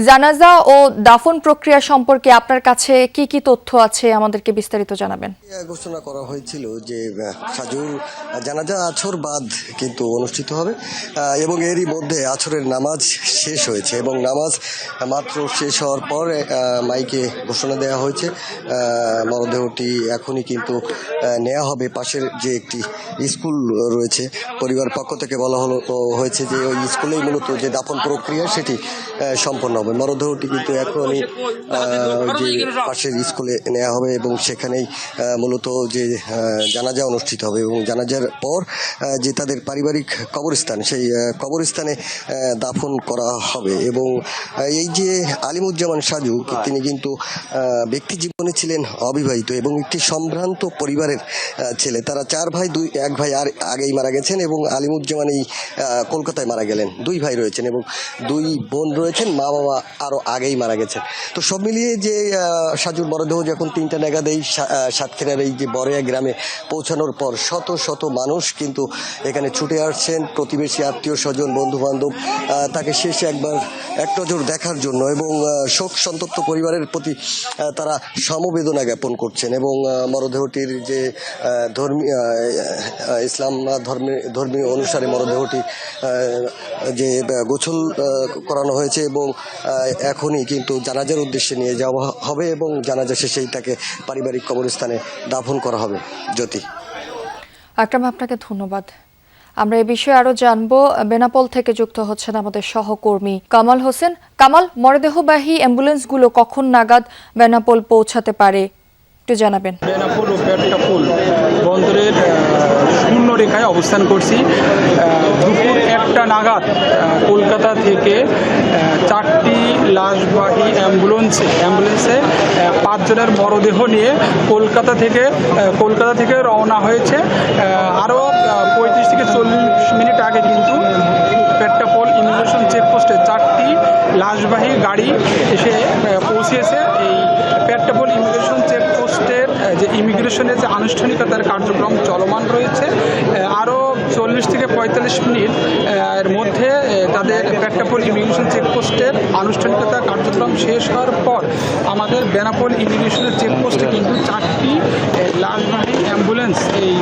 জানাজা ও দাফন প্রক্রিয়া সম্পর্কে আপনার কাছে কি কি তথ্য আছে আমাদেরকে বিস্তারিত জানাবেন। ঘোষণা করা হয়েছিল যে সাজুর জানাজা আছর বাদ কিন্তু অনুষ্ঠিত হবে এবং এরই মধ্যে আছরের নামাজ শেষ হয়েছে এবং নামাজ মাত্র শেষ হওয়ার পর মাইকে ঘোষণা দেওয়া হয়েছে মরদেহটি এখনই কিন্তু নেওয়া হবে। পাশের যে একটি স্কুল রয়েছে পরিবার পক্ষ থেকে বলা হয়েছে যে ওই স্কুলেই মূলত যে দাফন প্রক্রিয়া সেটি সম্পন্ন হবে। মরদেহটি কিন্তু এখনই যে পাশের স্কুলে নেওয়া হবে এবং সেখানেই মূলত যে জানাজা অনুষ্ঠিত হবে এবং জানাজার পর যে তাদের পারিবারিক কবরস্থান সেই কবরস্থানে দাফন করা হবে। এবং এই যে আলিমুজ্জামান সাজু তিনি কিন্তু ব্যক্তি জীবনে ছিলেন অবিবাহিত এবং একটি সম্ভ্রান্ত পরিবারের ছেলে। তারা 4 ভাই, এক ভাই আর আগেই মারা গেছেন এবং আলিমুজ্জামান এই কলকাতায় মারা গেলেন। 2 ভাই রয়েছেন এবং 2 বোন রয়েছেন, মা বাবা আরও আগেই মারা গেছেন। তো সব মিলিয়ে যে সাজুর মরদেহ যখন 3টা নাগাদ এই সাতক্ষীরার এই যে বড়িয়া গ্রামে পৌঁছানোর পর শত শত মানুষ কিন্তু এখানে ছুটে আসছেন, প্রতিবেশী আত্মীয় স্বজন বন্ধু বান্ধব তাকে শেষে একবার এক নজর দেখার জন্য এবং শোক সন্তপ্ত পরিবারের প্রতি তারা সমবেদনা জ্ঞাপন করছেন। এবং মরদেহটির যে ইসলাম ধর্মীয় অনুসারে মরদেহটি যে গোসল করানো হয়েছে এবং এখনই কিন্তু জানাজার উদ্দেশ্যে নিয়ে যাওয়া হবে এবং জানাজা শেষেই তাকে পারিবারিক কবরস্থানে দাফন করা হবে। জ্যোতি। আকরাম, আপনাকে ধন্যবাদ। আমরা এই বিষয়ে আরো জানবো। বেনাপোল থেকে যুক্ত হচ্ছেন আমাদের সহকর্মী কামাল হোসেন। কামাল, মরদেহবাহী অ্যাম্বুলেন্সগুলো কখন নাগাদ বেনাপোল পৌঁছাতে পারে একটু জানাবেন। বেনাপোল ও পেট্টাপোল বন্দরের শূন্য রেখায় অবস্থান করছি। দুপুর 1টা নাগাদ কলকাতা থেকে 4টি লাশবাহী অ্যাম্বুলেন্সে 5 জনের মরদেহ নিয়ে কলকাতা থেকে রওনা হয়েছে। আরও 35 থেকে 40 মিনিট আগে কিন্তু পেট্টাপোল ইমিগ্রেশন চেকপোস্টে 4টি লাশবাহী গাড়ি এসে পৌঁছিয়েছে। এই পেট্টাপোল ইমিগ্রেশন চেকপোস্টের যে ইমিগ্রেশনের যে আনুষ্ঠানিকতার কার্যক্রম চলমান রয়েছে। আরও 40 থেকে 45 মিনিট এর মধ্যে তাদের পেট্টাপোল ইমিগ্রেশন চেকপোস্টের আনুষ্ঠানিকতা কার্যক্রম শেষ হওয়ার পর আমাদের বেনাপোল ইমিগ্রেশনের চেকপোস্টে কিন্তু 4টি লাশবাহী অ্যাম্বুলেন্স এই